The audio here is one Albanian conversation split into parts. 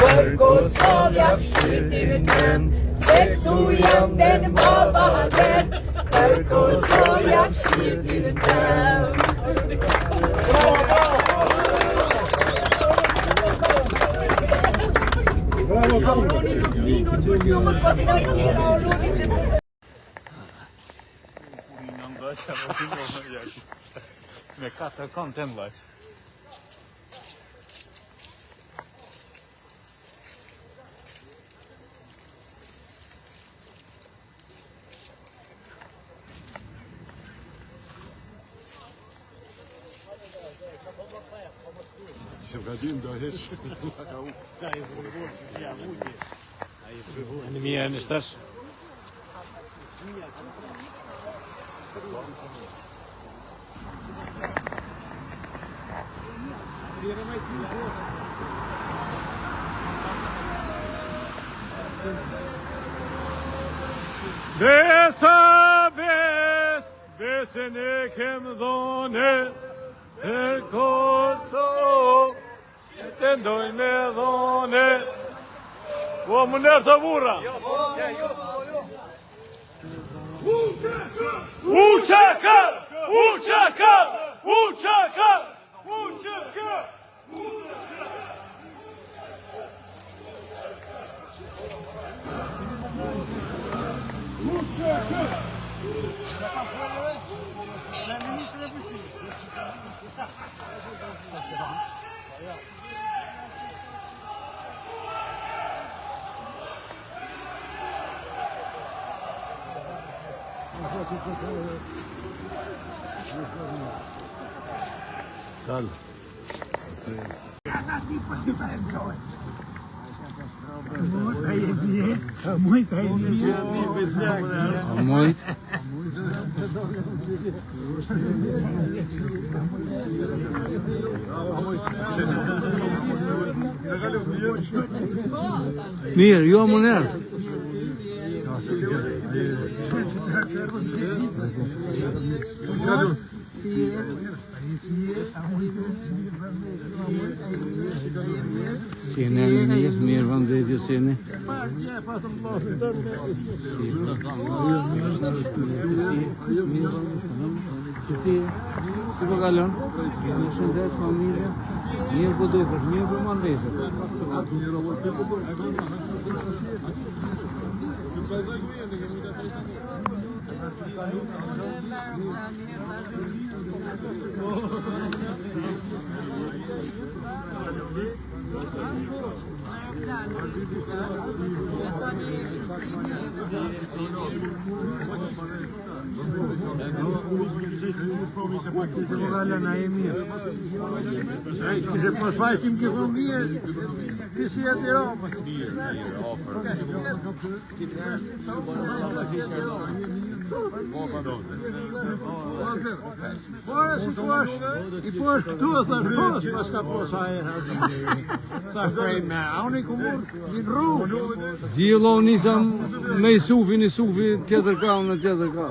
për Kosovë jap shpirtin tem, se këtu jam den baba den, për Kosovë jap shpirtin tem. Me 4 kanë 18. Шевгадин, да, есть. Në mija në shtash. Besa, besën e kem dhone, për Kosovë, të ndojnë me dhone. Po më nërë të burra! Uçaka! Uçaka! Uçaka! Uçaka! Calma. Muito. Mirë, jo më nërë. Sene mirë vëndetje sene. Si po kalon? Në shëndet, familje? Mirë po dukesh, mirë po mandeshe. Se po shfaqim ke fëmijë, ti si e të romë. Pore si po është, i po është këtu e thërë pos, pas ka posa e haqë. Sa shprej me, a unë i kumur, një rrugë. Gjilo nisam me i sufi, një sufi tjetër ka, në tjetër ka.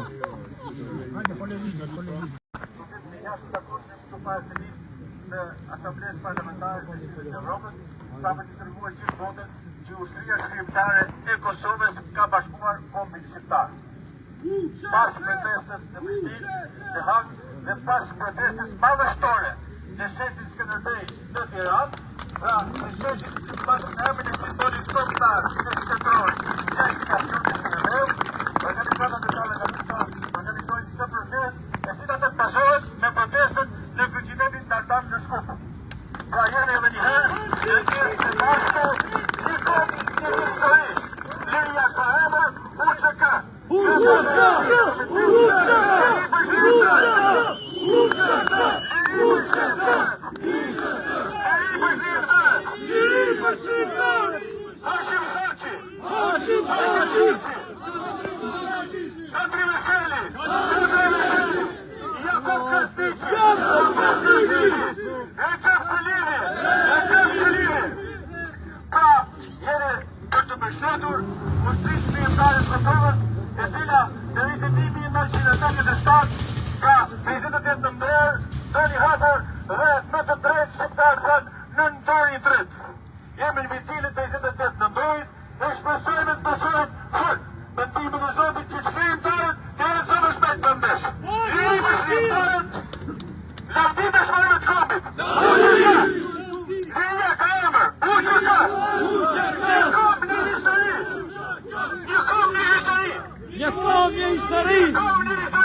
Në Asamblesë Parlamentare të Evropës, sa për të tërguar gjithë votën që ushtria shkrimtare e Kosovës ka bashkuar kombin shqiptar. Pas protestës në Prishtinë, në Hag dhe pas protestës madhështore në shesin Skënderbej në Tiranë, pra në sheshin që pasën në emrin e simbolit kombëtar në shtetëror që estacioni Skënderbeu, organizatat e tale organizojnë një protestë e cilat të pasohet me protestën në kryeqytetin Dardan në Shkup. Pra jeni edhe njëherë, në tjerë të bashku, shikon një histori. Liria ka emër UÇK. Hashim Haçi. Kadri Veseli. Jakob Krstiqi. Recep Selimi. Pra, jene për të mbështetur ushtrisë shqiptare të Kosovës, e cila në vitin 1987 ka 28 nëntor, doni hapur dhe në të drejtë shqiptarët në nëntori i tretë. Jemi në Vicilin 28 nëmbrojt, e shpresojme të besojmë fort mendimin e Zotit që çlimtarët deri sa më shpejt të ndesh. Jemi çlimtarët, lavdi dëshmorëve të kombit. Linja ka emër, UÇK. Një kom një histori. Një kom një histori. Një kom një histori. Një kom një histori.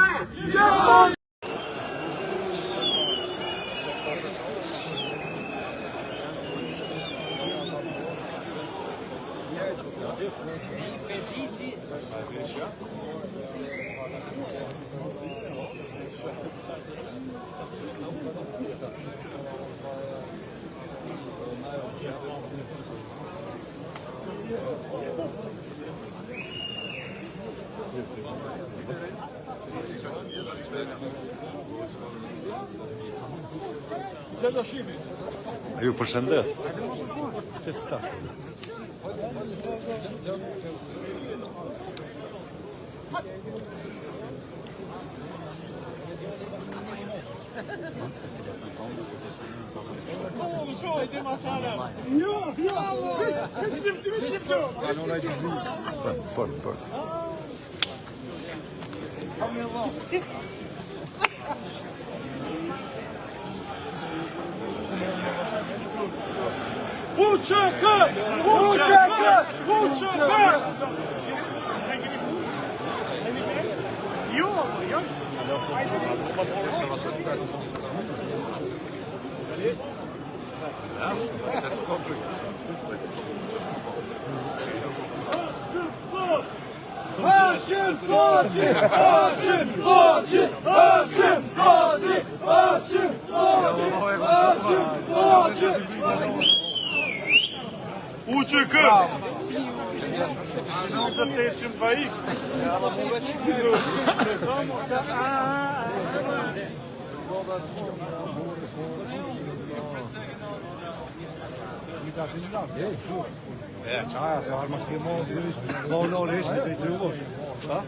Ju përshëndes. Fort. UÇK! UÇK! Să te ieși în vaic! Çaja, se har mos kemo, no lesh me të zgjuar. Ha?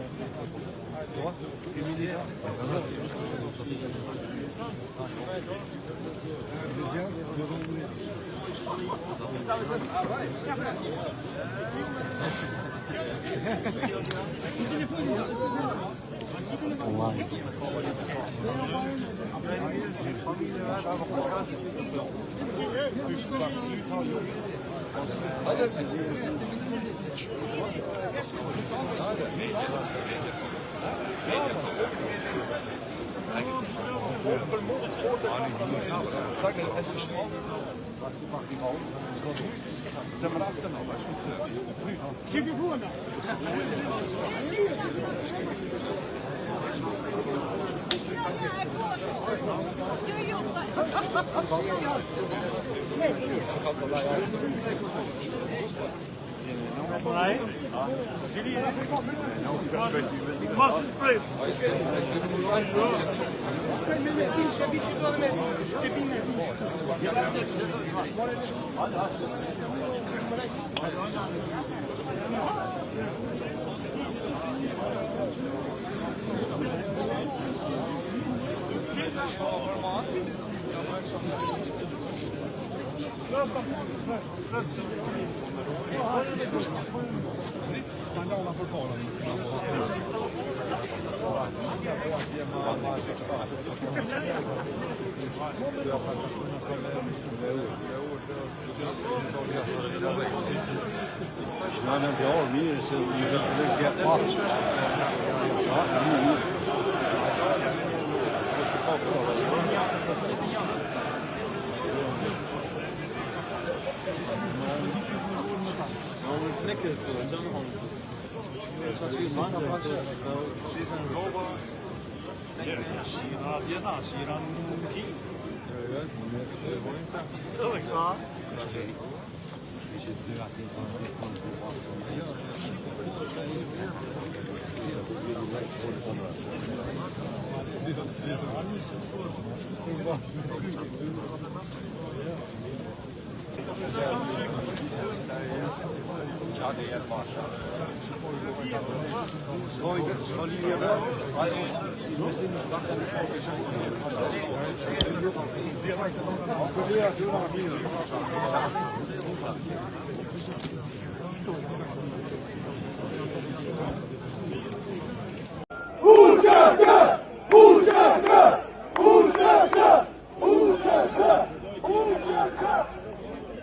Nou, dan ja, weer is het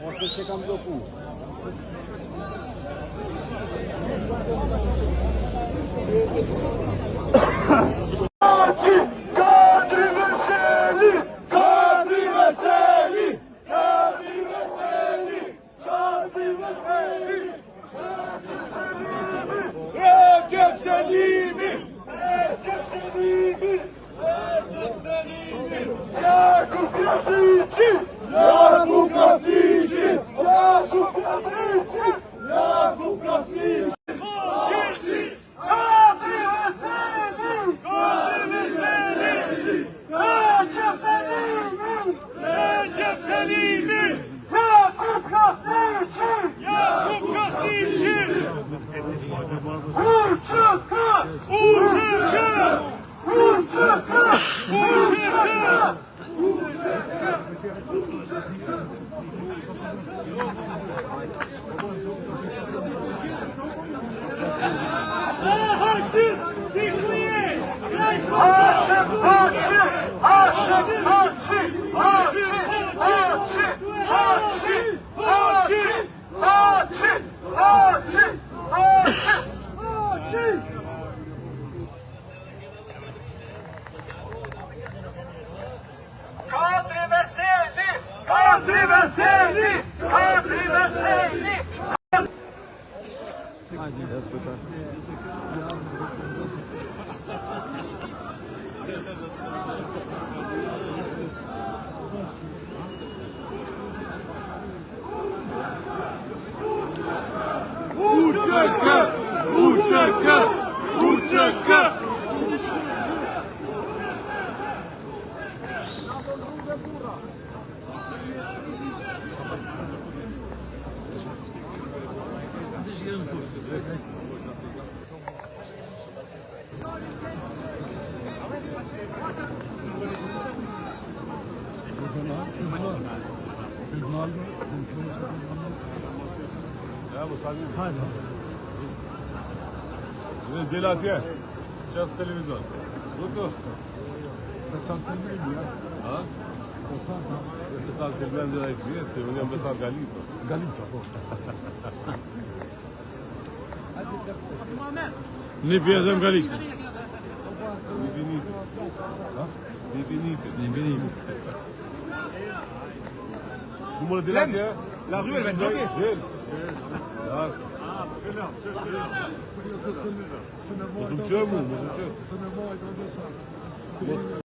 Ose se kam bloku. Del atje, qas televizor. Luto. Pesant të media. Ha? Pesant të blende dhe ekziste, unë jam pesant Galica. Galica, po. Një pjesë e më Galicës. Një binipi. Ha? Një binipi. Një binipi. Ku më në del atje? La rue, elle va être bloquée. Del. Ce ne Mos u qëmu, mos u qëmu. est dans ça.